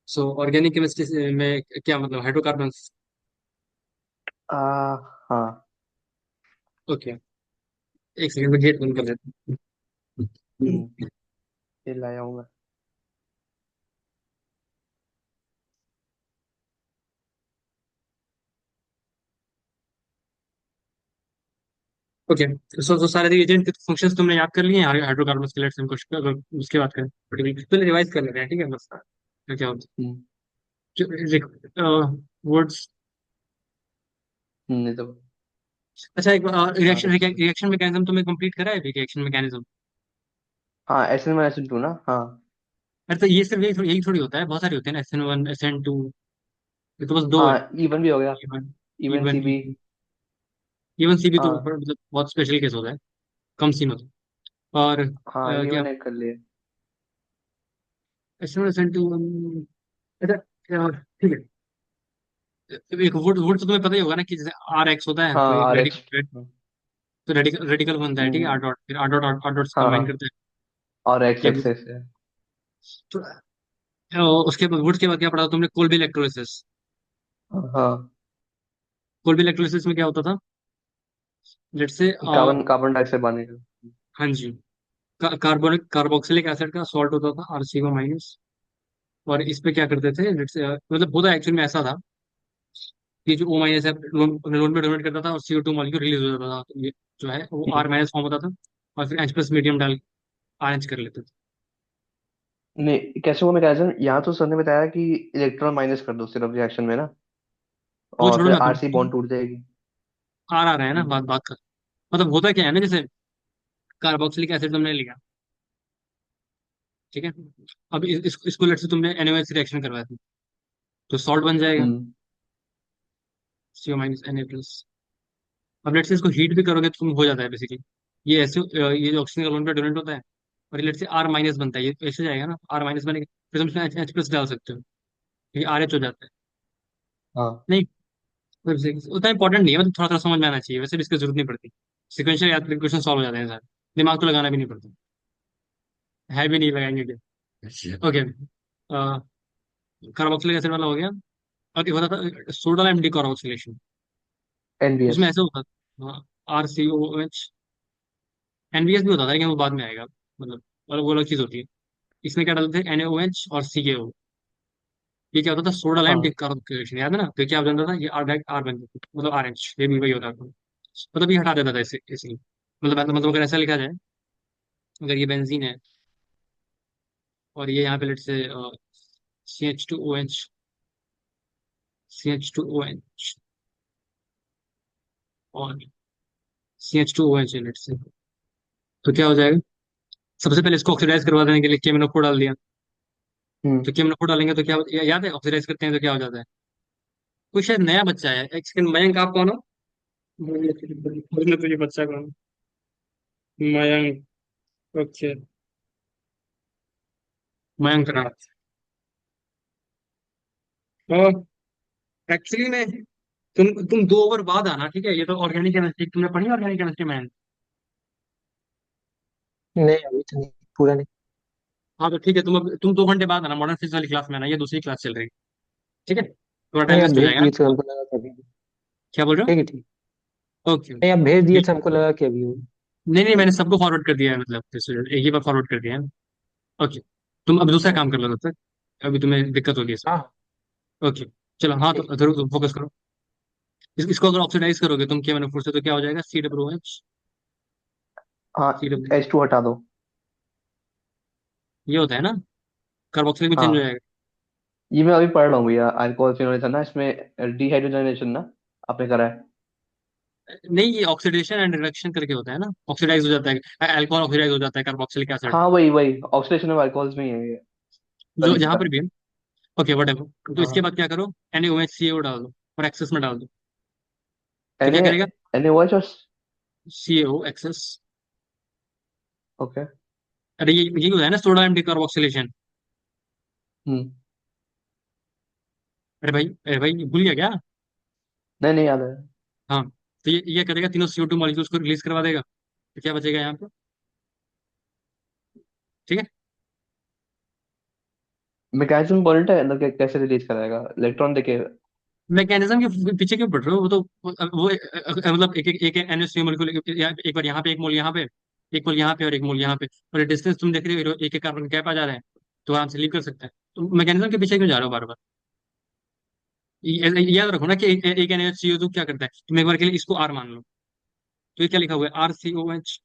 सो organic chemistry में क्या मतलब हाइड्रोकार्बन्स। आ, हाँ। ओके, एक सेकंड में गेट बंद कर देते हम्म। हैं। ये लाया हूँ मैं। ओके, सो सारे एजेंट के फंक्शंस तुमने याद कर लिए हैं हाइड्रोकार्बन्स के, लेट्स हम कुछ अगर उसके बात करें पर्टिकुलरली तो रिवाइज कर लेते हैं, ठीक है बस। क्या क्या होता हम्म। है वर्ड्स। नहीं तो। अच्छा, एक R reaction X. Reaction mechanism तुमने कंप्लीट करा है, रिएक्शन मैकेनिज्म। हाँ, SN1 SN2 ना, हाँ। अरे तो ये सिर्फ यही थोड़ी होता है, बहुत सारे होते हैं ना, SN1 SN2। ये तो बस दो है। हाँ, E1 भी हो गया। E1, even E1, CB। E1 CB तो हाँ। मतलब बहुत स्पेशल केस होता है, कम सीन होता है। और हाँ, ये क्या मैंने कर लिया। SN1 SN2। अच्छा, ठीक है। एक वुड वुड तो तुम्हें पता ही होगा ना कि जैसे RX होता है हाँ, तो एक RX। रेडिकल, तो रेडिकल रेडिकल बनता है, ठीक है, आर हम्म। डॉट, फिर आर डॉट आर डॉट हाँ कंबाइन हाँ। करते और एक्स हैं। एक्सेस है। तो उसके बाद वुड के बाद क्या पढ़ा था तुमने, कोल्बी इलेक्ट्रोलिसिस। हाँ हाँ। कोल्बी इलेक्ट्रोलिसिस में क्या होता था, let's say carbon carbon dioxide बनेगा। हाँ जी, कार्बोनिक कार्बोक्सिलिक एसिड का सॉल्ट होता था RCO-। और इस पे क्या करते थे, लेट्स से मतलब होता एक्चुअली में ऐसा था कि जो O- है लोन में डोनेट करता था और CO2 मॉलिक्यूल रिलीज हो जाता था, तो ये जो है वो हम्म। R- फॉर्म होता था, और फिर H+ मीडियम डाल आयंस कर लेते थे। नहीं, कैसे हुआ मैकेनिज्म, यहाँ तो सर ने बताया कि इलेक्ट्रॉन माइनस कर दो सिर्फ रिएक्शन में ना, तो वो और छोड़ो फिर ना तुम, RC बॉन्ड टूट जाएगी। आ रहा है ना, हम्म। बात बात कर। मतलब होता क्या है ना, जैसे कार्बोक्सिलिक एसिड तुमने लिया, ठीक है। अब इसको लेट से तुमने NaOH रिएक्शन करवाया था, तो सॉल्ट बन जाएगा, हम्म। CO- Na+। अब लेट से इसको हीट भी करोगे तो तुम हो जाता है बेसिकली, ये ऐसे ये जो ऑक्सीजन का लोन पे डोनेट होता है, और लेट से R- बनता है, ये ऐसे जाएगा ना, R- बनेगा, फिर तुम इसमें H+ डाल सकते हो, ये RH हो जाता है। हाँ। नहीं, उतना इंपॉर्टेंट नहीं है, मतलब थोड़ा थोड़ा समझ में आना चाहिए, वैसे भी इसकी जरूरत नहीं पड़ती। सिक्वेंशियल एप्लीकेशन सॉल्व हो जाते हैं सारे, दिमाग तो लगाना भी नहीं पड़ता, है भी नहीं लगाएंगे क्या। ओके, कार्बोक्सिलिक एसिड वाला हो गया। और एक होता था सोडा लाइम डिकार्बोक्सिलेशन, NBS। उसमें ऐसे होता था RCOOH। NBS भी होता था लेकिन वो बाद में आएगा, मतलब वो अलग चीज होती है। इसमें क्या डालते थे, NaOH और CaO। ये क्या होता था, सोडा लाइम हाँ डिकार्बोक्सिलेशन, याद है ना, तो क्या हो जाता था, ये R डायरेक्ट R बन जाता था, मतलब RH, ये भी वही होता था, मतलब ये हटा देता था इसे इसलिए। मतलब अगर ऐसा लिखा जाए, अगर ये बेंजीन है और ये यहाँ पे लेट से CH2OH, CH2OH और CH2OH है लेट से, तो क्या हो जाएगा, सबसे पहले इसको ऑक्सीडाइज करवा देने के लिए KMnO4 डाल दिया। हम्म। तो KMnO4 डालेंगे तो क्या याद है, ऑक्सीडाइज करते हैं तो क्या हो जाता है। कोई शायद नया बच्चा है, एक सेकंड, मयंक आप कौन हो, बोलने तो ये बच्चा कौन है? मयंक। ओके, मयंक राज। तो एक्चुअली में तुम 2 ओवर बाद आना, ठीक है, ये तो ऑर्गेनिक केमिस्ट्री तुमने पढ़ी, ऑर्गेनिक केमिस्ट्री में। नहीं, अभी तो नहीं, पूरा नहीं। हाँ तो ठीक है, तुम 2 घंटे बाद आना, मॉडर्न फिजिक्स वाली क्लास में आना, ये दूसरी क्लास चल रही है, ठीक है, थोड़ा टाइम नहीं, आप वेस्ट हो भेज जाएगा दिए थे, ना। हमको लगा कि अभी। क्या बोल रहे हो। ठीक है, ठीक। ओके। नहीं, आप भेज दिए थे, हमको लगा कि अभी हो। नहीं नहीं, मैंने सबको फॉरवर्ड कर दिया है, मतलब एक ही बार फॉरवर्ड कर दिया है। ओके, तुम अब दूसरा काम कर लो तब तक, अभी तुम्हें दिक्कत होगी इसमें। हाँ। ओके, चलो, हाँ तो ठीक। जरूर फोकस करो। इसको अगर ऑक्सीडाइज करोगे तुम KMnO4 से तो क्या हो जाएगा, COOH। हाँ, CW, H2 हटा दो। ये होता है ना, कार्बोक्सिलिक में चेंज हो हाँ, जाएगा। ये मैं अभी पढ़ रहा हूँ भैया, अल्कोहल फिनोलिक ना इसमें, डिहाइड्रोजनेशन ना आपने करा है। नहीं, ये ऑक्सीडेशन एंड रिडक्शन करके होता है ना, ऑक्सीडाइज हो जाता है, अल्कोहल ऑक्सीडाइज हो जाता है कार्बोक्सिलिक एसिड, हाँ, वही वही ऑक्सीडेशन ऑफ अल्कोहल्स में ही है ये। जो तभी जहां पता पर है। भी है। ओके वट एवर, तो इसके हाँ। बाद क्या करो, NaOH CaO डाल दो और एक्सेस में डाल दो, तो एन क्या ए करेगा, एन ए वाच। CaO excess. ओके। अरे ये होता है ना सोडियम डिकार्बोक्सिलेशन। हम्म। अरे भाई भूल गया क्या। नहीं नहीं, याद है। हाँ, तो ये करेगा, तीनों CO2 मॉलिक्यूल्स को रिलीज करवा देगा, तो क्या बचेगा यहाँ पे, ठीक है। मैकेनिज्म पॉइंट है अंदर, कैसे रिलीज कराएगा इलेक्ट्रॉन देके? मैकेनिज्म के पीछे क्यों पड़ रहे हो? वो तो वो मतलब एक NH3 मोलिक्यूल, एक बार यहाँ पे एक मोल, यहाँ पे एक मोल, यहाँ पे और एक मोल यहाँ पे, और डिस्टेंस तुम देख रहे हो, एक एक कार्बन गैप आ जा रहे हैं, तो आराम से लीव कर सकता है। तो मैकेनिज्म के पीछे क्यों जा रहे हो बार बार? याद रखो ना कि एक NaCO2 क्या करता है। तुम एक बार के लिए इसको R मान लो, तो ये क्या लिखा हुआ है, RCOH।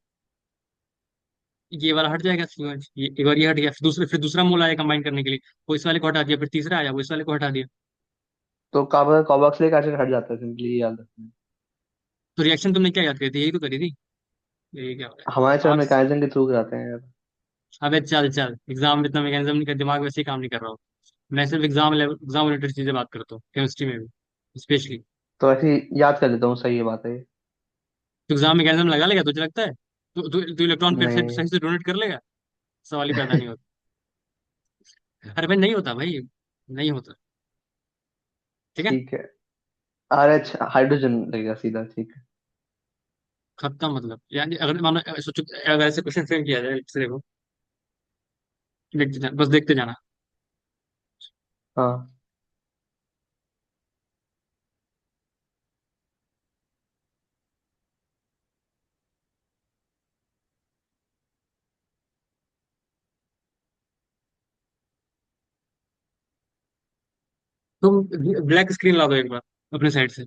ये वाला हट जाएगा COH, ये एक बार ये हट गया, फिर दूसरा मोल आया कंबाइन करने के लिए, वो इस वाले को हटा दिया, फिर तीसरा आया, वो इस वाले को हटा दिया। तो कार्बन कार्बोक्सिलिक एसिड हट जाता है सिंपली, ये याद रखना है। तो रिएक्शन तुमने क्या याद करी थी? यही तो करी थी। ये क्या हो हमारे रहा सर है? मैकेनिज्म के थ्रू कराते हैं यार। अबे चल चल, एग्जाम में इतना मैकेनिज्म नहीं कर, दिमाग वैसे ही काम नहीं कर रहा हूँ। मैं सिर्फ एग्जाम रिलेटेड चीजें बात करता हूँ, केमिस्ट्री में भी स्पेशली। तो ऐसे ही याद कर लेता हूँ, सही है बात है ये। तो एग्जाम मैकेनिज्म लगा लेगा तुझे लगता है? तू इलेक्ट्रॉन फिर से नहीं। सही से डोनेट कर लेगा? सवाल ही पैदा नहीं होता। अरे भाई नहीं होता भाई, नहीं होता। ठीक है। ठीक है। RH हाइड्रोजन लगेगा सीधा, ठीक है। खत्म, मतलब यानी अगर मानो सोचो, अगर ऐसे क्वेश्चन फ्रेम किया जाए, इससे देखो, देखते जाना, बस देखते जाना। हाँ। तुम ब्लैक स्क्रीन ला दो एक बार अपने साइड से।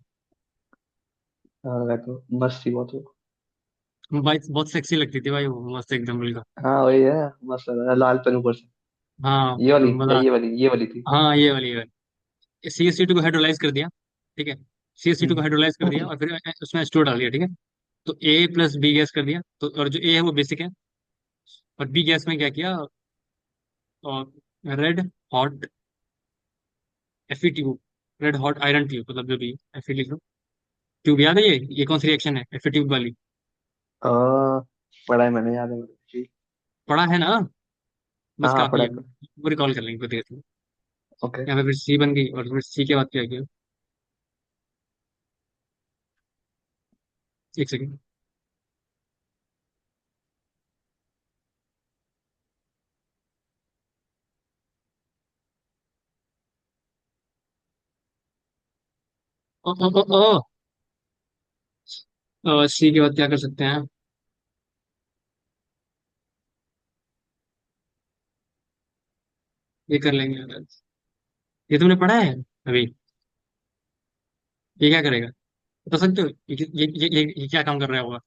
हाँ लगा तो मस्त थी बहुत वो। भाई बहुत सेक्सी लगती थी भाई, वो मस्त एकदम बिल्कुल। हाँ वही है। मस्त लग रहा है, लाल पेन ऊपर से। हाँ ये वाली या मजा। ये वाली थी। हाँ ये वाली CH2 को हाइड्रोलाइज कर दिया, ठीक है। CH2 को हम्म। हाइड्रोलाइज कर दिया और फिर उसमें H2 डाल दिया, ठीक है। तो A+B गैस कर दिया, तो और जो A है वो बेसिक है, और B गैस में क्या किया, और red hot Fe tube, red hot iron tube, मतलब जो भी Fe लिख लो। ट्यूब याद है? ये कौन सी रिएक्शन है Fe ट्यूब वाली? आ, पढ़ा है मैंने, याद है मुझे जी। पढ़ा है ना? हाँ बस हाँ काफी पढ़ा है। है। वो रिकॉल कर लेंगे, कोई दिक्कत नहीं। ओके। यहाँ पे फिर C बन गई, और फिर C के बाद क्या किया, एक सेकेंड। ओ C के बाद क्या कर सकते हैं? ये कर लेंगे। ये तुमने पढ़ा है अभी? ये क्या करेगा, बता सकते हो? ये क्या काम कर रहा होगा?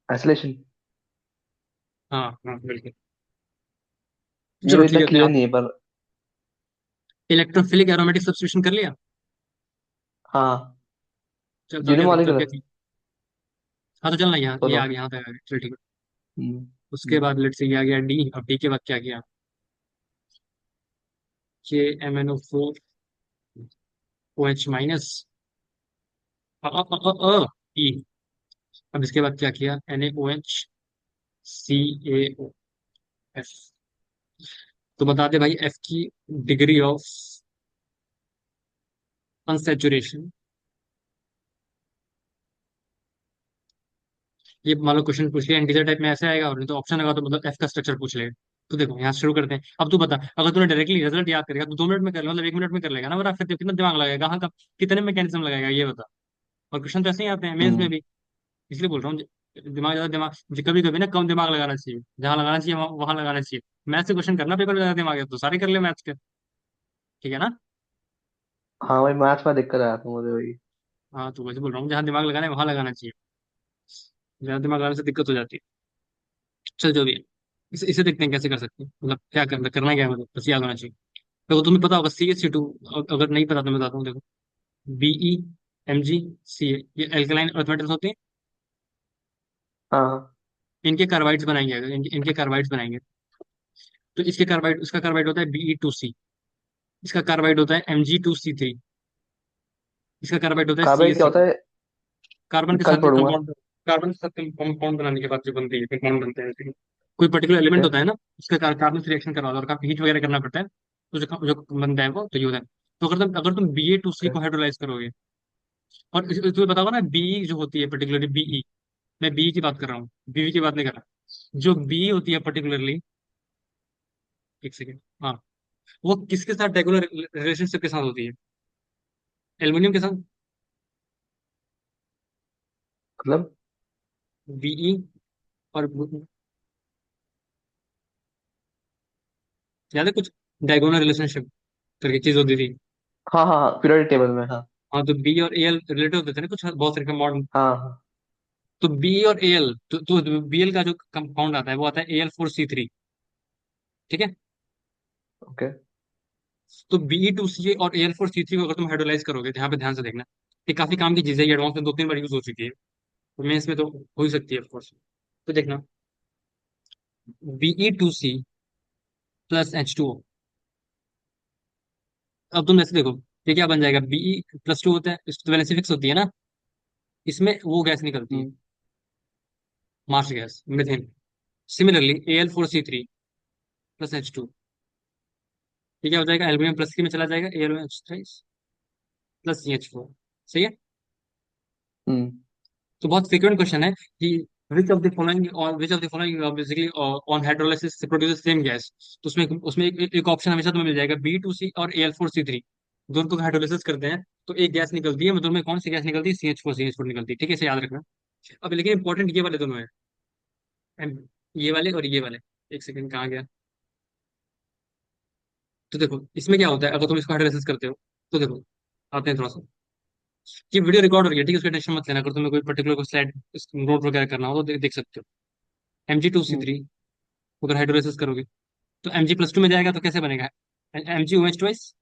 आइसोलेशन। हाँ हाँ बिल्कुल। ये चलो तो ठीक इतना है, तो क्लियर यहाँ नहीं है पर। इलेक्ट्रोफिलिक एरोमेटिक सब्स्टिट्यूशन कर लिया। हाँ। चल तो क्या तो यूनिमॉलिकुलर। क्या थी? हाँ तो चलना, यहाँ ये दोनों। आ गया, यहाँ तक आ गया, चल ठीक है। हम्म। उसके हम्म। बाद लेट से ये आ गया D, अब D के बाद क्या किया, KMnO4 OH E। अब इसके बाद क्या किया, NaOH CaO। तो बता दे भाई F की डिग्री ऑफ अनसेचुरेशन। ये मान लो क्वेश्चन पूछ लिया इंटीजर टाइप में, ऐसे आएगा, और नहीं तो ऑप्शन लगा तो मतलब F का स्ट्रक्चर पूछ लेगा। तो देखो यहाँ से शुरू करते हैं। अब तू बता, अगर तूने डायरेक्टली रिजल्ट याद करेगा तो 2 मिनट में कर ले, मतलब 1 मिनट में कर लेगा ना, बड़ा फिर कितना दिमाग लगाएगा, कहाँ का कितने मैकेनिज्म लगाएगा, ये बता। और क्वेश्चन तो ऐसे ही आते हैं मेंस में हम्म। भी, इसलिए बोल रहा हूँ। दिमाग ज्यादा दिमाग, कभी कभी ना कम दिमाग लगाना चाहिए, जहाँ लगाना चाहिए वहां लगाना चाहिए। मैथ से क्वेश्चन करना, पेपर में ज्यादा दिमाग है तो सारे कर ले मैथ्स के, ठीक है ना? हाँ वही मैथ्स में दिक्कत आया था मुझे वही। हाँ तो वैसे बोल रहा हूँ, जहाँ दिमाग लगाना है वहां लगाना चाहिए, ज्यादा दिमाग लगाने से दिक्कत हो जाती है। चल जो भी है, इसे देखते हैं कैसे कर सकते हैं, मतलब क्या करना क्या है, मतलब बस याद होना चाहिए। देखो तुम्हें पता होगा CH2, अगर नहीं पता तो मैं बताता हूँ, देखो BeMgCa, ये एल्कलाइन अर्थ मेटल्स होते हैं। हाँ हाँ। इनके कार्बाइड्स बनाएंगे, अगर इनके कार्बाइड्स बनाएंगे, तो इसके कार्बाइड, उसका कार्बाइड होता है Be2C, इसका कार्बाइड होता है Mg2C3, इसका कार्बाइड होता है कार्बाइड क्या CaCO। होता है? कार्बन के कल साथ पढ़ूंगा। कंपाउंड, कार्बन के साथ कंपाउंड बनाने के बाद जो बनती है, कंपाउंड बनते हैं ऐसे। कोई पर्टिकुलर एलिमेंट ओके। होता है ना, उसका कार्बन से रिएक्शन करवा दो और काफी हीट वगैरह करना पड़ता है, तो जो बनता है वो तो ये होता है। तो अगर तुम Ba2C ओके। को हाइड्रोलाइज करोगे, और तुम्हें बताओ ना बी जो होती है पर्टिकुलरली Be, मैं बी की बात कर रहा हूँ, बीवी की बात नहीं कर रहा। जो बी होती है पर्टिकुलरली, एक सेकेंड, हाँ, वो किसके साथ रेगुलर रिलेशनशिप के साथ होती है? एल्युमिनियम के साथ। मतलब। बीई और याद है कुछ डायगोनल रिलेशनशिप करके चीज होती थी। हाँ हाँ हाँ, पीरियोडिक टेबल में, हाँ। हाँ, तो बी और एल रिलेटिव होते थे ना कुछ बहुत सारे मॉडर्न। हाँ हाँ। तो बी और एल, तो बीएल का जो कंपाउंड आता है वो आता है Al4C3। ठीक है। ओके। तो Be2Ca और Al4C3 को अगर तुम हाइड्रोलाइज करोगे तो यहाँ पे ध्यान से देखना, ये काफी काम की चीज है, ये एडवांस में 2-3 बार यूज हो चुकी है, तो मेंस में तो हो ही सकती है ऑफकोर्स। तो देखना, Be2C+H2O। अब तुम ऐसे देखो, ये क्या बन जाएगा, Be+2 होता है, इसकी तो वैलेंसी फिक्स होती है ना, इसमें वो गैस निकलती है, hmm marsh gas, methane. Similarly Al4C3+H2, ये क्या हो जाएगा, एल्यूमिनियम प्लस की में चला जाएगा, AlOH+CH4। सही है। हम्म तो बहुत फ्रीक्वेंट क्वेश्चन है कि which of the following basically on hydrolysis produces same gas. तो उसमें एक ऑप्शन हमेशा तुम्हें मिल जाएगा, Be2C और Al4C3 दोनों को हाइड्रोलाइसिस करते हैं तो एक गैस निकलती है, दोनों में कौन सी गैस निकलती है, CH4 निकलती है। ठीक है, इसे याद रखना। अब लेकिन इंपॉर्टेंट ये वाले दोनों है, ये वाले और ये वाले। एक सेकंड, कहाँ गया? तो देखो इसमें क्या होता है अगर तुम इसको हाइड्रोलाइसिस करते हो, तो देखो आते हैं थोड़ा सा, कि वीडियो रिकॉर्ड हो रही है, ठीक है, उसका टेंशन मत लेना, अगर तुम्हें कोई पर्टिकुलर कोई स्लाइड नोट वगैरह करना हो तो देख सकते हो। Mg2C3 हम्म अगर हाइड्रोलाइसिस करोगे तो Mg+2 में जाएगा, तो कैसे बनेगा, MgOH2।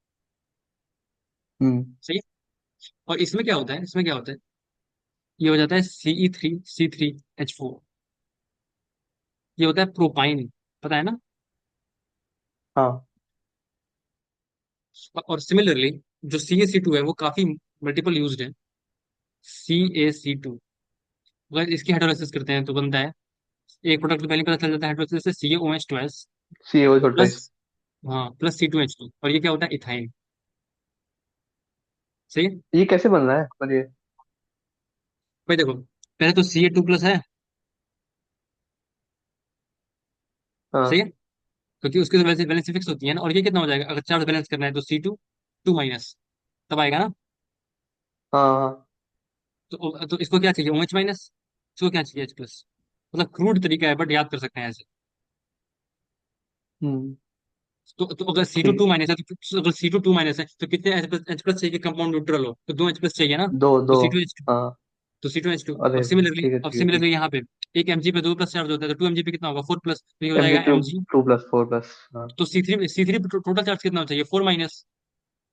हम्म सही है। और इसमें क्या होता है, इसमें क्या होता है, ये हो जाता है Ce3C3H4, ये होता है प्रोपाइन, पता है ना। हाँ। और सिमिलरली जो CaC2 है वो काफी मल्टीपल यूज्ड है, CaC2। अगर इसकी हाइड्रोलाइसिस करते हैं तो बनता है, एक प्रोडक्ट तो पहले पता चल जाता है हाइड्रोलाइसिस से, CaOH2 CO छोटा प्लस, इस। हाँ, प्लस C2H2, और ये क्या होता है, इथाइन। सही है। ये कैसे बन रहा है पर ये। भाई देखो, पहले तो Ca2+ है। सही हाँ है, क्योंकि उसकी तो वैसे बैलेंस फिक्स होती है ना, और ये कितना हो जाएगा, अगर चार्ज बैलेंस करना है तो C2 2 माइनस, तब आएगा ना। हाँ हाँ। तो इसको क्या चाहिए, OH-, इसको क्या चाहिए, H+। मतलब क्रूड तरीका है बट याद कर सकते हैं ऐसे। हम्म तो अगर C2 2 ठीक। माइनस है, तो अगर C2 2 माइनस है तो कितने H+ चाहिए कि कंपाउंड न्यूट्रल हो, तो 2H+ चाहिए ना। दो तो दो। C2H2, हाँ। तो C2H2। अब अरे सिमिलरली, ठीक है अब ठीक है ठीक। सिमिलरली यहाँ पे एक Mg पे 2+ चार्ज होता है, तो 2 Mg पे कितना होगा, 4+, तो ये हो एम जी जाएगा टू Mg। 2+4+, हाँ। तो C3 टोटल चार्ज कितना होना चाहिए, 4-।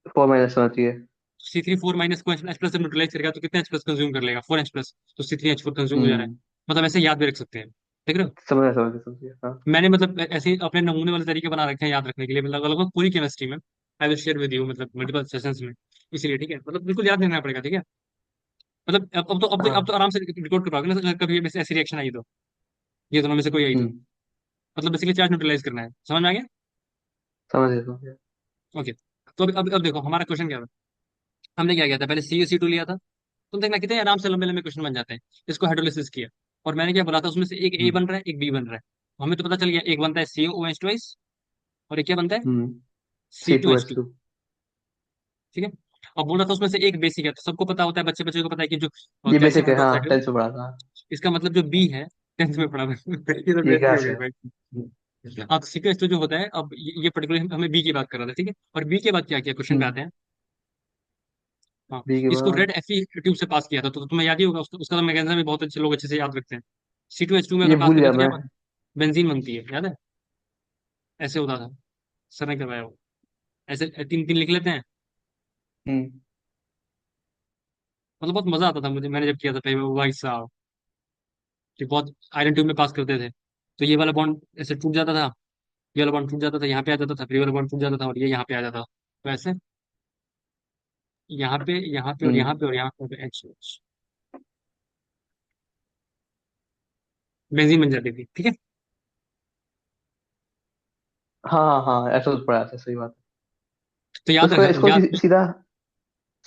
4- होना चाहिए। C3 4- को H+ से न्यूट्रलाइज करेगा तो कितना H+ कंज्यूम कर लेगा, 4H+। तो C3H4 कंज्यूम हो जा रहा है। हम्म मतलब ऐसे याद भी रख सकते हैं, देख रहे हो। समझ गया हाँ। मैंने मतलब ऐसे ही अपने नमूने वाले तरीके बना रखे हैं याद रखने के लिए, मतलब लगभग पूरी केमिस्ट्री में I will share with you, मतलब मल्टीपल सेशंस में। इसीलिए ठीक है, मतलब बिल्कुल याद नहीं रखना पड़ेगा, ठीक है। मतलब अब तो हाँ। आराम से रिकॉर्ड कर पाओगे ना, कभी ऐसी रिएक्शन आई तो, ये दोनों में से कोई आई तो। हम्म मतलब बेसिकली चार्ज न्यूट्रलाइज करना है, समझ में आ गया। समझ गया। ओके। तो अब देखो हमारा क्वेश्चन क्या था, हमने क्या किया था, पहले CaC2 लिया था। तुम देखना कितने आराम से लंबे लंबे क्वेश्चन बन जाते हैं। इसको हाइड्रोलिसिस किया, और मैंने क्या बोला था, उसमें से एक ए हम्म बन रहा है, एक बी बन रहा है। हमें तो पता चल गया, एक बनता है CaOH2 और एक क्या बनता है, हम्म सी टू एच C2H2। टू ठीक है। अब बोल रहा था उसमें से एक बेसिक है, तो सबको पता होता है, बच्चे बच्चे को पता है कि जो ये कैल्शियम बेसिक है, हाँ, हाइड्रोक्साइड है, 10 से पढ़ा था। इसका मतलब जो बी है 10th में पढ़ा हुआ है। ये तो ये बेइज्जती हो गैस गई है। भाई। हाँ, तो CaH2 जो होता है, अब ये पर्टिकुलर हमें बी की बात कर रहा था, ठीक है। और बी के बाद क्या किया, क्वेश्चन पे हम्म आते हैं। हाँ, बी के इसको बाद। रेड Fe ट्यूब से पास किया था, तो तुम्हें याद ही होगा, उसका तो मैकेनिज्म भी बहुत अच्छे लोग अच्छे से याद रखते हैं। C2H2 में ये अगर पास भूल करते गया हैं तो मैं। क्या बेंजीन बनती है, याद है, ऐसे होता था, सर ने करवाया वो, ऐसे तीन तीन लिख लेते हैं। हम्म मतलब बहुत मजा आता था मुझे, मैंने जब किया था पहले, भाई साहब, कि बहुत आयरन ट्यूब में पास करते थे, तो ये वाला बॉन्ड ऐसे टूट जाता था, ये वाला बॉन्ड टूट जाता था, यहाँ पे आ जाता था, फिर ये वाला बॉन्ड टूट जाता था और ये यहाँ पे आ जाता था, तो ऐसे यहाँ पे, यहाँ पे और यहाँ हम्म पे और यहाँ पे एच बेंजीन बन जाती थी, ठीक है। हाँ हाँ हाँ, ऐसा तो पढ़ा था, सही बात है। तो तो याद इसको रखा, इसको याद सीधा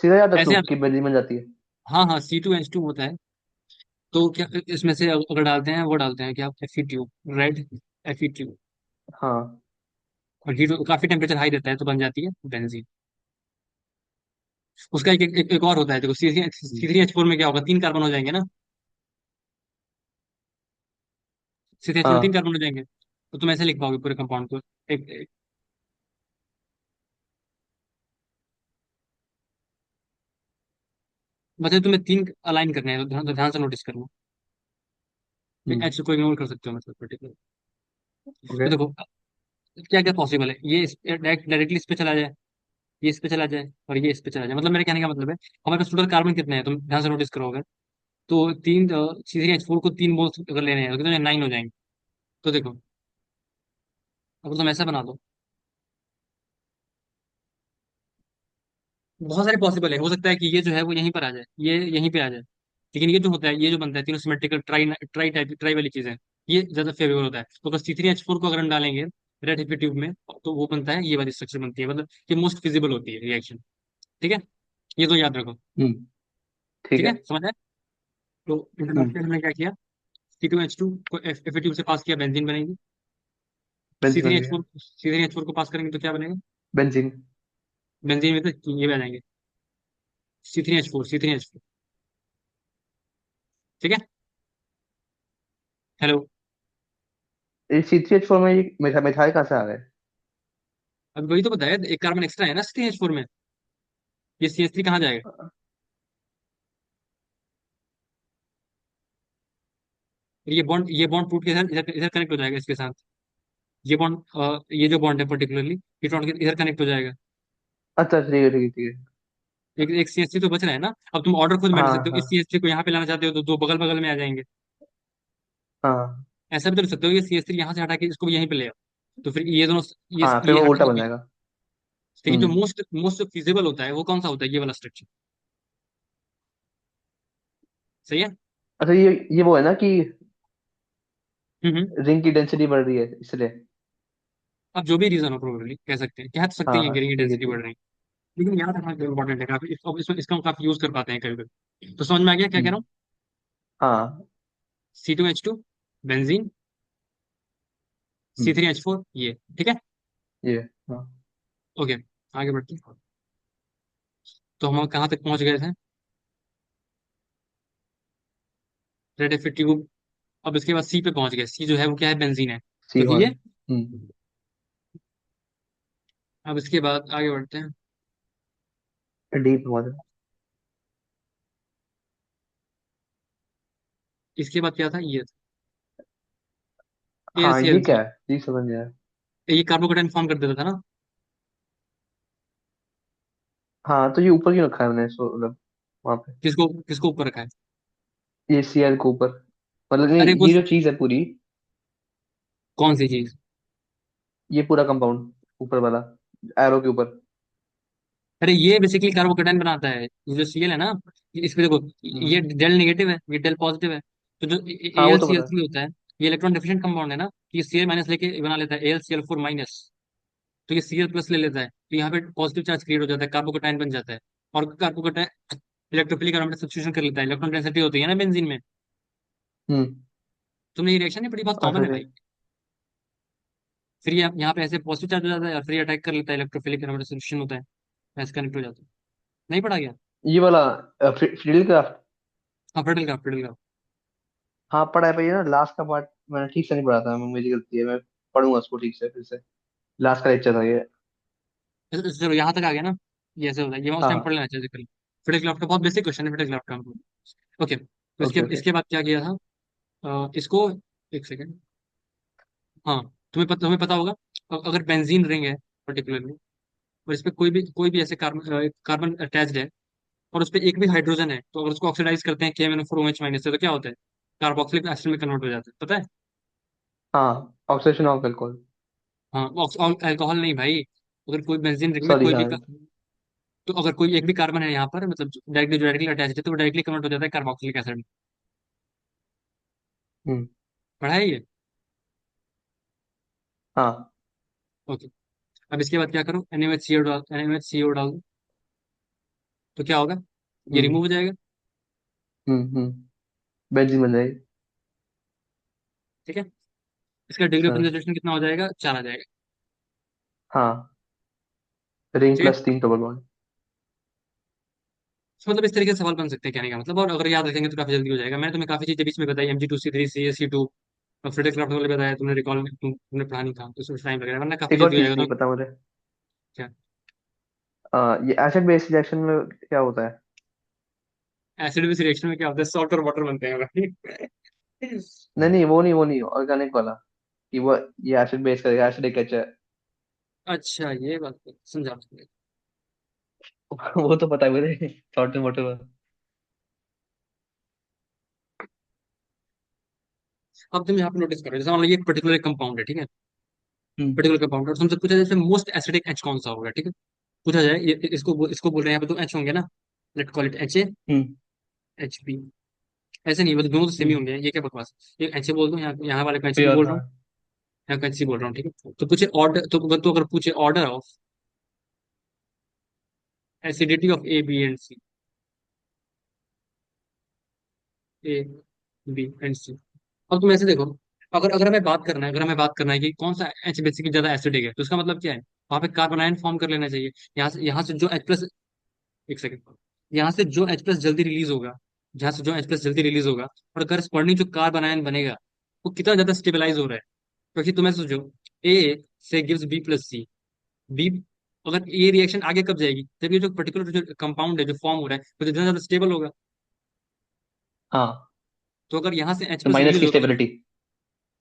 सीधा याद रख ऐसे लूँ याद, कि बेंजीन बन जाती है। हाँ हाँ, C2H2 होता है। तो क्या इसमें से अगर डालते हैं, वो डालते हैं क्या, Fe tube, red Fe tube. हाँ और हीट काफी टेम्परेचर हाई रहता है तो बन जाती है बेंजीन। उसका एक और होता है, देखो सी हम्म। थ्री एच फोर में क्या होगा, 3 कार्बन हो जाएंगे ना। सी थ्री एच फोर में तीन हाँ। कार्बन हो जाएंगे, तो तुम ऐसे लिख पाओगे पूरे कंपाउंड को। एक बस तुम्हें 3 अलाइन करने हैं, तो ध्यान से नोटिस करना। हम्म। एच को इग्नोर कर सकते हो मतलब पर्टिकुलर। तो ओके। देखो क्या क्या पॉसिबल है, ये डायरेक्टली इस पे चला जाए, ये इस पे चला जाए, और ये इस पे चला जाए। मतलब मेरे कहने का मतलब है, हमारे पास टोटल कार्बन कितने हैं तुम ध्यान से नोटिस करोगे। तो तीन सी थ्री एच फोर को 3 मोल्स अगर लेने हैं तो कितने 9 हो जाएंगे। तो देखो अगर तुम ऐसा बना दो, बहुत सारे पॉसिबल है, हो सकता है कि ये जो है वो यहीं पर आ जाए, ये यहीं पे आ जाए। लेकिन ये जो होता है, ये जो बनता है तीनों symmetrical try try type try वाली चीजें, ये ज्यादा फेवरेबल होता है। तो अगर सी थ्री एच फोर को अगर हम डालेंगे रेड हिप्पी ट्यूब में, तो वो बनता है, ये वाली स्ट्रक्चर बनती है, मतलब ये मोस्ट फिजिबल होती है रिएक्शन। ठीक है, ये तो याद रखो। हम्म। ठीक ठीक है। है, समझ आया। तो हम्म। इंटरनेशनल हमने क्या किया, सी टू एच टू को एफ ट्यूब से पास किया, बेंजीन बनेगी। सी बेंजीन थ्री बन एच गया। Four C three H four को पास करेंगे तो क्या बनेगा, बेंजीन। बेंजीन में तो ये भी आ जाएंगे, सी थ्री एच फोर। ठीक है। हेलो। ये C3H4 में ये मिथाइल कहाँ से आ गए? अब वही तो बताया, एक कार्बन एक्स्ट्रा है ना सी थ्री एच फोर में, ये सी एच थ्री कहाँ जाएगा। ये बॉन्ड टूट के इधर इधर इधर कनेक्ट हो जाएगा इसके साथ। ये बॉन्ड ये जो बॉन्ड है पर्टिकुलरली, ये टूट के इधर कनेक्ट हो जाएगा। अच्छा, ठीक है, ठीक है, ठीक है। एक सी एच थ्री तो बच रहा है ना। अब तुम ऑर्डर खुद बैठ हाँ, सकते हो, इस हाँ, सी एच थ्री को यहाँ पे लाना चाहते हो तो दो बगल बगल में आ जाएंगे। हाँ। ऐसा भी तो कर सकते हो, ये सी एच थ्री यहाँ से हटा के इसको भी यहीं पे ले आओ, तो फिर ये दोनों, हाँ, फिर ये वो हटा उल्टा के बन जाएगा। लेकिन जो हम्म। मोस्ट मोस्ट फिजिबल होता है वो कौन सा होता है, ये वाला स्ट्रक्चर। सही है। अच्छा, ये वो है ना कि हम्म। रिंग की डेंसिटी बढ़ रही है इसलिए। अब जो भी रीजन हो, प्रोबेबली कह तो सकते हाँ, हैं हाँ, कि रिंग ठीक है, डेंसिटी ठीक बढ़ है। रही है। लेकिन याद रखना इंपॉर्टेंट है काफी, इसका हम काफी यूज कर पाते हैं कभी कभी। तो समझ में आ गया क्या कह रहा हम्म। हूँ। हाँ। C two H two benzene, C hmm. Three H four ये। ठीक है। ये। हाँ। ओके, आगे बढ़ते हैं। तो हम कहाँ तक पहुंच गए थे, रेड एफ ट्यूब। अब इसके बाद सी पे पहुंच गए, सी जो है वो क्या है, बेंजीन है। सी तो वन। ये, हम्म। अब इसके बाद आगे बढ़ते हैं। डीप हुआ था। इसके बाद क्या था, ये ए एल हाँ, सी ये एल क्या थ्री। है? जी, समझ गया। ये कार्बोकेटाइन फॉर्म कर देता था ना। हाँ, तो ये ऊपर क्यों रखा है मैंने इसको, मतलब वहां पे? किसको किसको ऊपर रखा है। ये Cl के ऊपर, मतलब नहीं, अरे वो ये जो चीज है पूरी, कौन सी चीज। ये पूरा कंपाउंड ऊपर वाला, एरो के ऊपर। अरे ये बेसिकली कार्बोकेटाइन बनाता है, ये जो सीएल है ना, इस पे देखो, ये हम्म। डेल नेगेटिव है, ये डेल पॉजिटिव है। तो जो हाँ, ए वो एल तो सी एल पता है। थ्री होता है, ये इलेक्ट्रॉन डेफिशिएंट कंपाउंड है ना, तो ये सीएल माइनस लेके बना लेता है A L C L four minus. तो ये सीएल प्लस ले लेता है, तो यहाँ पे पॉजिटिव चार्ज क्रिएट हो जाता है, कार्बोकेटाइन बन जाता है। और कार्बोकेटाइन इलेक्ट्रोफिलिक अरोमेटिक सब्स्टिट्यूशन कर लेता है, इलेक्ट्रॉन डेंसिटी होती है ना बेंजीन में। हम्म। तुमने ये रिएक्शन नहीं पढ़ी, बहुत अच्छा, कॉमन है जी। भाई। फिर यहाँ पे ऐसे पॉजिटिव चार्ज हो जाता है और फिर अटैक कर लेता है, इलेक्ट्रोफिलिक एरोमेटिक सब्स्टिट्यूशन होता है, ऐसे कनेक्ट हो जाता है। नहीं पढ़ा गया। ये वाला फील्ड क्राफ्ट। हाँ फिडल का फिडल का। हाँ, पढ़ा है भैया ना, लास्ट का पार्ट मैंने ठीक से नहीं पढ़ा था, मेरी गलती है, मैं पढ़ूंगा उसको ठीक से फिर से। लास्ट का लेक्चर था ये। चलो यहाँ तक आ गया ना, ये ऐसे होता है, ये मैं उस टाइम पढ़ हाँ। लेना चाहिए कल। फिडल क्राफ्ट का बहुत बेसिक क्वेश्चन है, फिडल क्राफ्ट का। ओके, तो इसके ओके, ओके। इसके बाद क्या किया था, इसको, एक सेकेंड। हाँ, तुम्हें पता होगा, अगर बेंजीन रिंग है पर्टिकुलरली, और इस पे कोई भी ऐसे कार्बन कार्बन अटैच्ड है, और उस पे एक भी हाइड्रोजन है, तो अगर उसको ऑक्सीडाइज करते हैं KMnO4 OH माइनस से, तो क्या होता है, कार्बोक्सिलिक एसिड में कन्वर्ट हो जाता है, पता है। हाँ, ऑक्सीडेशन ऑफ अल्कोहल। हाँ, अल्कोहल नहीं भाई, अगर कोई बेंजीन रिंग में सॉरी, कोई भी हाँ। तो अगर कोई एक भी कार्बन है यहाँ पर, मतलब डायरेक्टली अटैच है, तो वो डायरेक्टली कन्वर्ट हो जाता है कार्बोक्सिलिक एसिड में। हम्म। पढ़ा है ये। हाँ। ओके, अब इसके बाद क्या करो, NaHCO डाल दो, तो क्या होगा, ये हम्म। रिमूव हो जाएगा। हम्म। बेंजीन बन जाएगी। ठीक है, इसका डिग्री ऑफ सर। कंसंट्रेशन कितना हो जाएगा, 4 आ जाएगा। हाँ, रिंग ठीक है। Plus 3 double bond. तो मतलब इस तरीके से सवाल बन सकते हैं कहने का मतलब, और अगर याद रखेंगे तो काफी जल्दी हो जाएगा। मैंने तुम्हें काफी चीजें बीच में बताई, Mg2C3 CaC2, और फ्रेडरिक क्राफ्ट वाले बताया, तुमने रिकॉल तुमने पढ़ा नहीं था तो उसमें टाइम लगेगा, वरना काफी एक और जल्दी हो चीज जाएगा नहीं तो। पता मुझे। क्या? ये एसिड बेस रिएक्शन में क्या होता है? एसिड बेस रिएक्शन में क्या होता है? सॉल्ट और वाटर बनते हैं भाई। नहीं नहीं, वो नहीं ऑर्गेनिक वाला, कि वो ये एसिड बेस करेगा, एसिड एक अच्छा है। अच्छा, ये बात तो समझा। वो तो पता है मुझे, शॉर्ट में वाटर। अब तुम यहाँ पे नोटिस करो, जैसे मान लो ये एक पर्टिकुलर कंपाउंड है, ठीक है। हम्म। पर्टिकुलर कंपाउंड, और तुमसे पूछा जाए जैसे मोस्ट एसिडिक एच कौन सा होगा, ठीक है। पूछा जाए इसको बोल रहे हैं यहाँ पे तो एच होंगे ना। Let call it H A, hmm. H B. ऐसे नहीं मतलब दोनों तो सेम ही हम्म। होंगे, ये क्या बकवास है? ये एच ए बोल दो, यहाँ यहाँ वाले को एच बी प्योर, बोल रहा हाँ। हूँ, यहाँ को एच सी बोल रहा हूँ, ठीक है। तो पूछे ऑर्डर, तो अगर पूछे order of acidity of A B and C, A B and C. अब तुम ऐसे देखो, अगर अगर हमें बात करना है, अगर हमें बात करना है कि कौन सा एच बेसिकली ज्यादा एसिडिक है, तो इसका मतलब क्या है? वहां पे कार्बन आयन फॉर्म कर लेना चाहिए। यहाँ से जो एच प्लस, एक सेकंड, यहाँ से जो एच प्लस जल्दी रिलीज होगा, जहाँ से जो एच प्लस जल्दी रिलीज होगा, और करस्पॉन्डिंग जो कार्बन आयन बनेगा, वो कितना ज्यादा स्टेबलाइज हो रहा है। क्योंकि तुम्हें सोचो, ए से गिव्स बी प्लस सी, बी, अगर ये रिएक्शन आगे कब जाएगी? जब ये जो पर्टिकुलर जो कंपाउंड है जो फॉर्म हो रहा है वो जितना ज्यादा स्टेबल होगा। हाँ, तो अगर यहाँ से एच तो प्लस माइनस रिलीज की होगा, स्टेबिलिटी।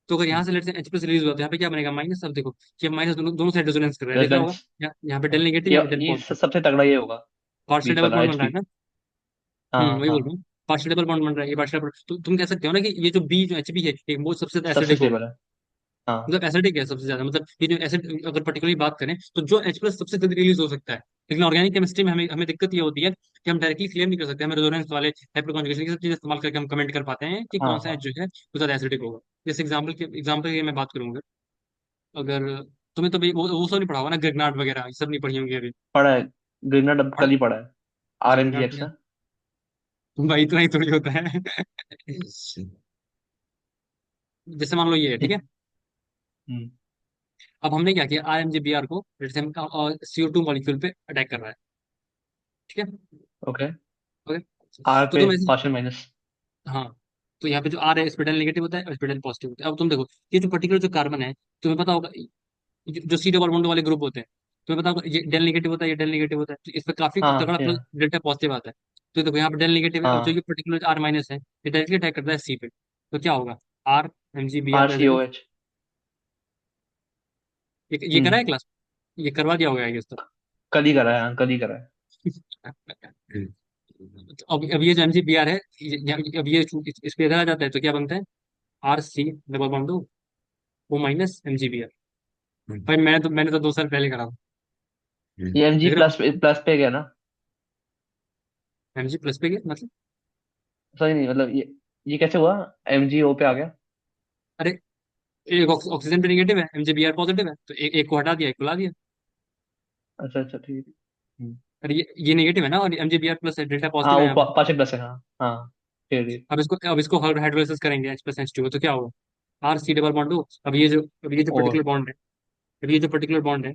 तो अगर यहाँ से लेट से एच प्लस रिलीज हुआ तो यहाँ पे क्या बनेगा? माइनस। अब देखो, ये माइनस दोनों साइड रेजोनेंस कर रहा है, दिख रहा होगा। रेजोनेंस। यहाँ पे डेल नेगेटिव, यहाँ पे डेल पॉजिटिव, सबसे तगड़ा ये होगा, पार्शियल बीच डबल वाला बॉन्ड बन रहा है एचपी। ना। हाँ वही बोल रहा हाँ। हूँ। पार्शियल डबल बॉन्ड बन रहा है, ये पार्शियल डबल, तो तुम कह सकते हो ना कि ये जो बी जो एच बी है, ये वो सबसे ज्यादा सबसे एसिडिक होगा। स्टेबल है। हाँ मतलब एसिडिक है सबसे ज्यादा, मतलब ये जो एसिड, अगर पर्टिकुलरली बात करें तो जो एच प्लस सबसे जल्दी रिलीज हो सकता है। लेकिन ऑर्गेनिक केमिस्ट्री में हमें हमें दिक्कत ये होती है कि हम डायरेक्टली क्लियर नहीं कर सकते, हमें रेजोनेंस वाले हाइपर कॉन्जुगेशन ये सब चीजें इस्तेमाल करके हम कमेंट कर पाते हैं कि हाँ कौन सा एच हाँ। जो है वो ज्यादा एसिडिक होगा। जैसे एग्जाम्पल की मैं बात करूंगा, अगर तुम्हें तो वो सब नहीं पढ़ा होगा ना, ग्रिग्नार्ड वगैरह ये सब नहीं पढ़ी होंगी अभी। पढ़ा है, ग्रीनर डब पढ़ा? कल ही पढ़ा है। RMGX ग्रिग्नार्ड है। भाई इतना ही थोड़ी होता है। जैसे मान लो ये है, ठीक है। हम्म। अब हमने क्या किया, RMJBR को जैसे हम CO2 मॉलिक्यूल पे अटैक कर रहा है, ठीक है। ओके। ओके। आर तो पे तुम ऐसे, पार्शियल माइनस। हाँ, तो यहाँ पे जो R है इस पे डेल नेगेटिव होता है और इस पे डेल पॉजिटिव होता है। अब तुम देखो, ये जो पर्टिकुलर जो कार्बन है, तुम्हें पता होगा, जो C डबल बॉन्ड वाले ग्रुप होते हैं, तुम्हें पता होगा ये डेल नेगेटिव होता है, ये डेल नेगेटिव होता है, तो इस पे काफी हाँ तगड़ा प्लस yeah, डेल्टा पॉजिटिव आता है। तो देखो यहाँ पे डेल नेगेटिव है, और जो हाँ। ये पर्टिकुलर R माइनस है, ये डायरेक्टली अटैक करता है C पे, तो क्या होगा? R MgBr present. RCOH। ये करा है क्लास, ये करवा दिया होगा ये तो। कल ही करा है, हाँ कल ही करा है। तो अब ये जो MgBr है, अब ये इस पे इधर आ जाता है तो क्या बनता है? RC डबल बॉन्ड दो, वो माइनस MgBr। भाई मैंने तो 2 साल पहले करा था। ये एम जी देख रहे प्लस हो? प्लस पे गया ना? MG प्लस पे गया मतलब? सही नहीं, मतलब ये कैसे हुआ? MGO पे आ गया? अरे, एक ऑक्सीजन पे निगेटिव है, MgBr पॉजिटिव है, तो एक को हटा दिया, एक को ला दिया। अच्छा अच्छा, ठीक है। अरे ये नेगेटिव है ना, और MgBr प्लस है, डेल्टा हाँ, पॉजिटिव है वो यहाँ पे। पाँच प्लस है, हाँ हाँ। ठीक है। अब इसको हाइड्रोलाइसिस करेंगे H+H2, तो क्या होगा? RC डबल बॉन्ड दो। अब ये जो और पर्टिकुलर बॉन्ड है, अब ये जो पर्टिकुलर बॉन्ड है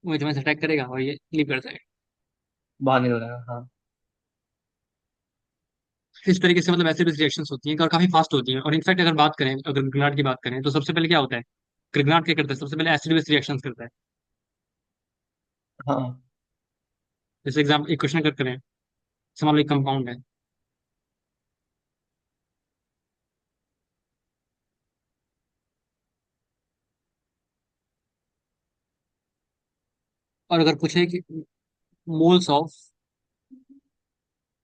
वो एच से अटैक करेगा और ये लीव कर जाएगा। बाहर निकल जाएगा, हाँ। इस तरीके से मतलब ऐसे भी रिएक्शंस होती हैं और काफी फास्ट होती हैं। और इनफैक्ट अगर बात करें, अगर ग्रिग्नार्ड की बात करें, तो सबसे पहले क्या होता है? ग्रिग्नार्ड क्या करता है? सबसे पहले एसिड बेस रिएक्शंस करता है। हाँ जैसे एग्जाम्पल एक क्वेश्चन करते हैं, मान लो एक कंपाउंड है, और अगर पूछे कि moles of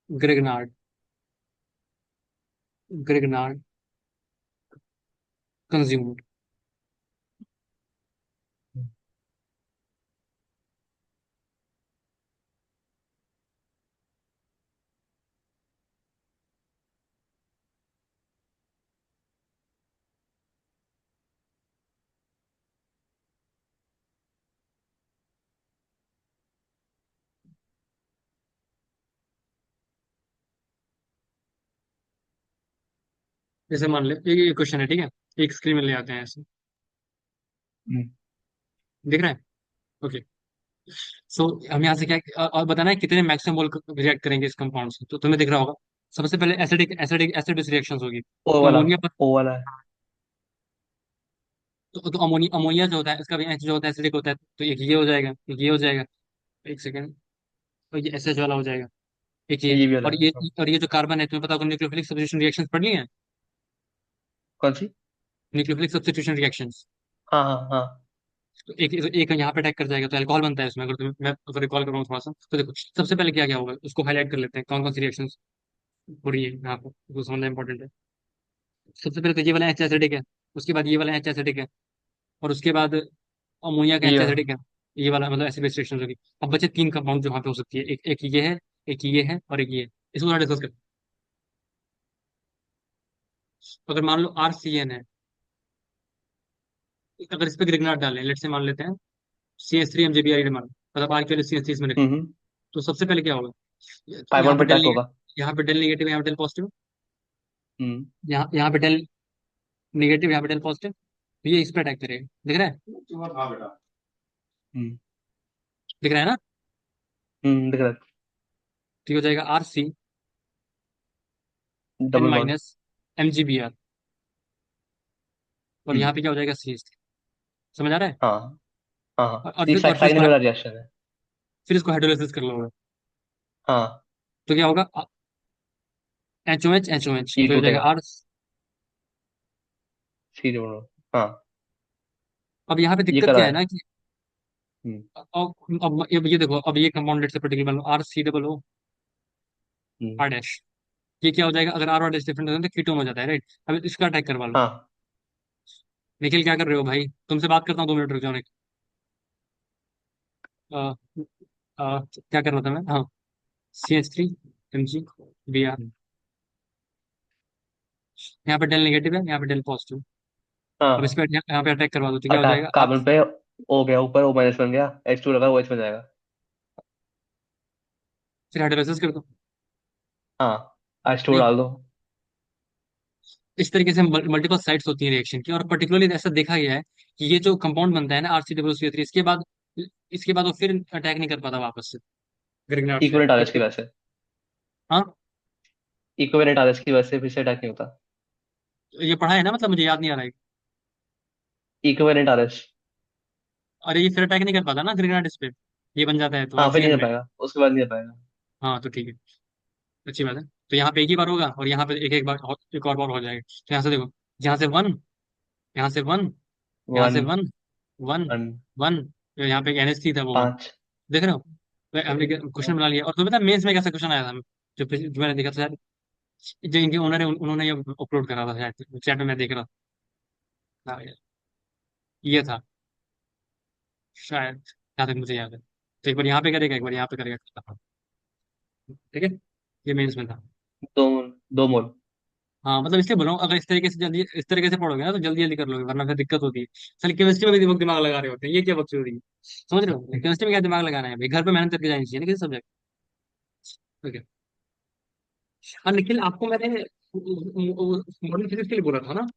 Grignard, Grignard consumed, जैसे मान ले ये क्वेश्चन है, ठीक है। एक स्क्रीन में ले आते हैं ऐसे, हम्म, दिख रहा है? ओके। सो हम यहाँ से क्या, और बताना है कितने मैक्सिमम मोल रिएक्ट करेंगे इस कंपाउंड से, तो तुम्हें दिख रहा होगा। सबसे पहले acidic acidic acid base reactions होगी, ओ तो वाला, अमोनिया पर। ओ वाला है। तो अमोनिया अमोनिया जो होता है इसका भी एच जो होता है एसिडिक होता है, तो एक ये हो जाएगा, एक ये हो जाएगा। एक सेकंड। और ये एस एच वाला हो जाएगा। एक ये। ये भी वाला और है, ये हाँ। और ये जो कार्बन है, तुम्हें पता होगा न्यूक्लियोफिलिक सब्स्टिट्यूशन रिएक्शंस पढ़ ली है। कौन सी? Nucleophilic substitution reactions. हाँ हाँ हाँ। तो एक यहाँ पे अटैक कर जाएगा तो अल्कोहल बनता है उसमें, अगर तुम्हें मैं अगर रिकॉल करूँ थोड़ा सा, तो देखो सबसे पहले क्या क्या होगा उसको हाईलाइट कर लेते हैं, कौन कौन सी रिएक्शन हो रही है यहाँ पर, वो समझना इंपॉर्टेंट है। सबसे पहले तो ये वाला एच एसिडिक है। उसके बाद ये वाला एच एसिडिक है। और उसके बाद अमोनिया का ये एच वाला। एसिडिक है। ये वाला मतलब ऐसे बेस रिएक्शन होगी। अब बचे तीन कंपाउंड जो वहाँ पे हो सकती है, एक एक ये है, एक ये है और एक ये है। इसको थोड़ा डिस्कस करते हैं। अगर मान लो आर सी एन है, अगर इस पे ग्रिग्नार्ड डालें, लेट से मान लेते हैं C S three M J B R मान, मतलब आर के लिए सी एस थ्री इसमें रखें, हम्म। तो सबसे पहले क्या होगा। यहाँ पाइमोन पे पे डेल अटैक होगा। यहाँ पे डेल नेगेटिव, यहाँ पे डेल पॉजिटिव। हम्म। यहाँ पे डेल नेगेटिव, यहाँ पे डेल पॉजिटिव। तो ये इस पे अटैक करेगा, दिख रहा है। हम्म। दिख रहा है ना। दिख रहा तो ये हो जाएगा आर सी है, N double bond. Minus M G B R. और हम्म। यहाँ पे क्या हो जाएगा सी एस थ्री। समझ आ रहा है। हाँ हाँ हाँ, और ये फिर और फिर साइन वाला रिएक्शन है। इसको हाइड्रोलाइसिस कर लो। हाँ। तो क्या होगा, H O H H O H, ये तो हो जाएगा टूटेगा, आर। सी जोड़ो। हाँ। अब यहाँ पे ये दिक्कत करा क्या है है। ना कि हम्म। अब ये देखो, अब ये कंपाउंडेड से पर्टिकुलर मान लो R C double O hmm. R dash. ये क्या हो जाएगा, अगर आर और डैश डिफरेंट होता है तो कीटोन हो जाता है, राइट। अब इसका अटैक करवा लो। हाँ। निखिल क्या कर रहे हो भाई, तुमसे बात करता हूँ, 2 मिनट रुक जाओ निखिल। अ, क्या कर रहा था मैं, हाँ। C H three M G B R. Hmm. यहाँ पे डेल नेगेटिव है, यहाँ पे डेल पॉजिटिव। अब इस हाँ। पे यहाँ पे अटैक करवा दो तो क्या हो अटैक जाएगा आप। कार्बन पे ओ गया, ऊपर ओ माइनस बन गया, H2 लगा, वो OH बन जाएगा। फिर हाइड्रोलाइसिस कर दो। हाँ, H2 नहीं, डाल दो। इस तरीके से मल्टीपल साइट्स होती हैं रिएक्शन की, और पर्टिकुलरली ऐसा देखा गया है कि ये जो कंपाउंड बनता है ना R C W C three, इसके बाद वो फिर अटैक नहीं कर पाता वापस से ग्रिग्नार्ड से, इक्विवेलेंट आरएच की क्योंकि वजह से। हाँ। इक्विवेलेंट आरएच की वजह से फिर से अटैक नहीं होता। ये पढ़ा है ना, मतलब मुझे याद नहीं आ रहा है। Equivalent RH. अरे ये फिर अटैक नहीं कर पाता ना ग्रिग्नार्ड इस पे, ये बन जाता है तो हाँ, फिर नहीं ऑक्सीजन हो में। पाएगा, उसके बाद नहीं हो पाएगा। हाँ तो ठीक है, अच्छी बात है। तो यहाँ पे एक ही बार होगा और यहाँ पे एक एक बार एक और बार हो जाएगा। तो यहाँ से देखो, यहाँ से वन, यहाँ से वन, यहाँ वन। से वन, वन, वन। वन। यहाँ पे एक NH3 था वो वन। 5। देख रहे हो। हमने क्वेश्चन बना लिया। और तुम्हें पता मेंस में कैसा क्वेश्चन आया था, जो मैंने देखा था शायद, जो इनके ओनर है उन्होंने ये अपलोड करा था शायद चैट में, मैं देख रहा था। हाँ यार, ये था शायद, जहाँ तक मुझे याद है। तो एक बार यहाँ पे करेगा, एक बार यहाँ पे करेगा। ठीक है, ये मेंस में था। 2 मोल, 2 मोल। हाँ मतलब इसलिए बोल रहा हूँ, अगर इस तरीके से पढ़ोगे ना तो जल्दी जल्दी कर लोगे, वरना फिर दिक्कत होती है। चल केमिस्ट्री में भी दिमाग लगा रहे होते हैं, ये क्या बकचोदी हो रही है। समझ रहे हो, केमिस्ट्री में क्या दिमाग लगाना है भाई, घर पे मेहनत करके जानी चाहिए ना किसी सब्जेक्ट। ओके। हाँ निखिल, आपको मैंने मॉडर्न फिजिक्स के लिए बोला था ना।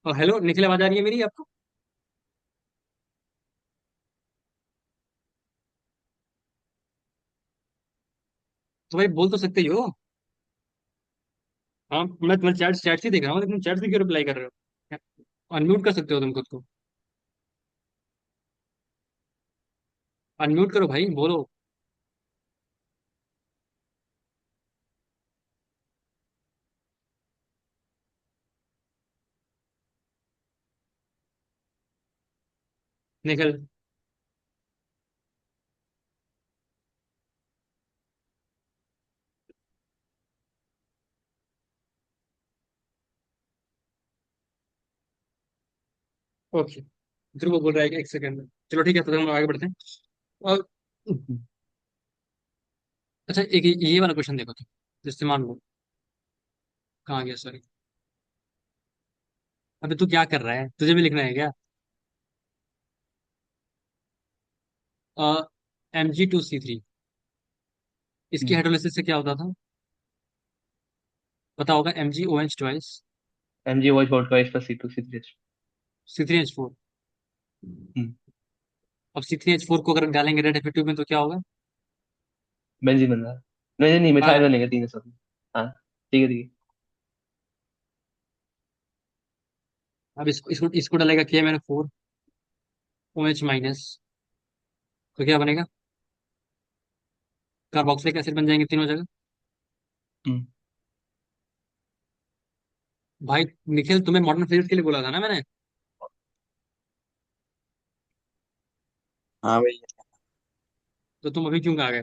हेलो निखिल, आवाज आ रही है मेरी आपको। तो भाई बोल तो सकते ही हो। हाँ मैं तुम्हारे चैट चैट से देख रहा हूँ, लेकिन चैट से क्यों रिप्लाई कर रहे हो। अनम्यूट कर सकते हो तुम खुद को। अनम्यूट करो भाई, बोलो। निखिल। ओके। ध्रुव बोल रहा है कि 1 सेकंड में, चलो ठीक है, तो हम आगे बढ़ते हैं। और अच्छा, एक ये वाला क्वेश्चन देखो तुम, जिससे मान लो, कहाँ गया सॉरी। अबे तू क्या कर रहा है, तुझे भी लिखना है क्या। Mg2C3, इसकी हाइड्रोलिसिस से क्या होता था। पता होगा, MgOH ट्वाइस MgOH वोट का इसका C2C3H। C3H4। हम्म। अब C3H4 को अगर डालेंगे रेड एफ में तो क्या होगा? बेंजीन बन रहा है। नहीं नहीं, मिथाइल हाँ, बनेगा तीन साथ में। हाँ ठीक है ठीक है। अब इसको डालेगा KMnO4 OH-, तो क्या बनेगा? कार्बोक्सिलिक एसिड बन जाएंगे तीनों जगह। हम्म। भाई निखिल, तुम्हें मॉडर्न फिजिक्स के लिए बोला था ना मैंने। हाँ भाई। तो तुम अभी क्यों आ गए?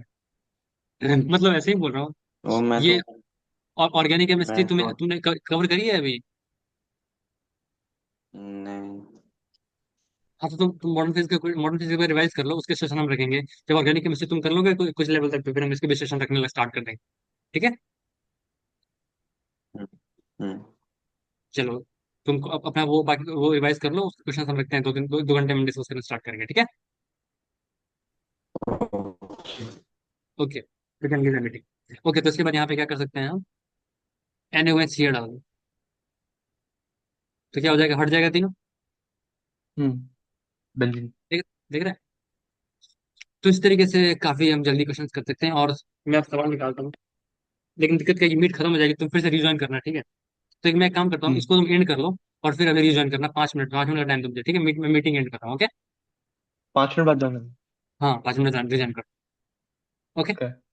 मतलब ऐसे ही बोल रहा हूँ। वो मैं ये तो ऑर्गेनिक केमिस्ट्री मैं तो तुमने कवर करी है अभी? नहीं। हाँ, तो तुम मॉडर्न फिजिक्स का रिवाइज कर लो, उसके सेशन हम रखेंगे। जब ऑर्गेनिक केमिस्ट्री तुम कर लोगे कुछ लेवल तक, तो फिर हम इसके भी सेशन रखने स्टार्ट कर देंगे। ठीक है। हम्म। हम्म। चलो, तुम अपना वो बाकी वो रिवाइज कर लो, उसके क्वेश्चन हम रखते हैं, 2 घंटे में डिस्कस करना स्टार्ट करेंगे, ठीक है। Okay, we can give meeting. Okay, तो इसके बाद यहाँ पे क्या कर सकते हैं हम? NaOH डाल दो, तो क्या हो जाएगा? हट जाएगा तीनों। हम्म। बेंजीन। देख देख रहे हैं? तो इस तरीके से काफी हम जल्दी क्वेश्चन कर सकते हैं। और मैं अब सवाल निकालता हूँ, लेकिन दिक्कत क्या है कि मीट खत्म हो जाएगी, तुम फिर से रिज्वाइन करना, ठीक है। तो एक मैं एक काम करता हूँ, हम्म। इसको तुम एंड कर लो, और फिर अभी रिज्वाइन करना। 5 मिनट का टाइम तुम दे, ठीक है। मैं मीटिंग एंड कर रहा हूँ, ओके। 5 मिनट बाद जाना है। हाँ, 5 मिनट रिज्वाइन कर। ओके। ओके।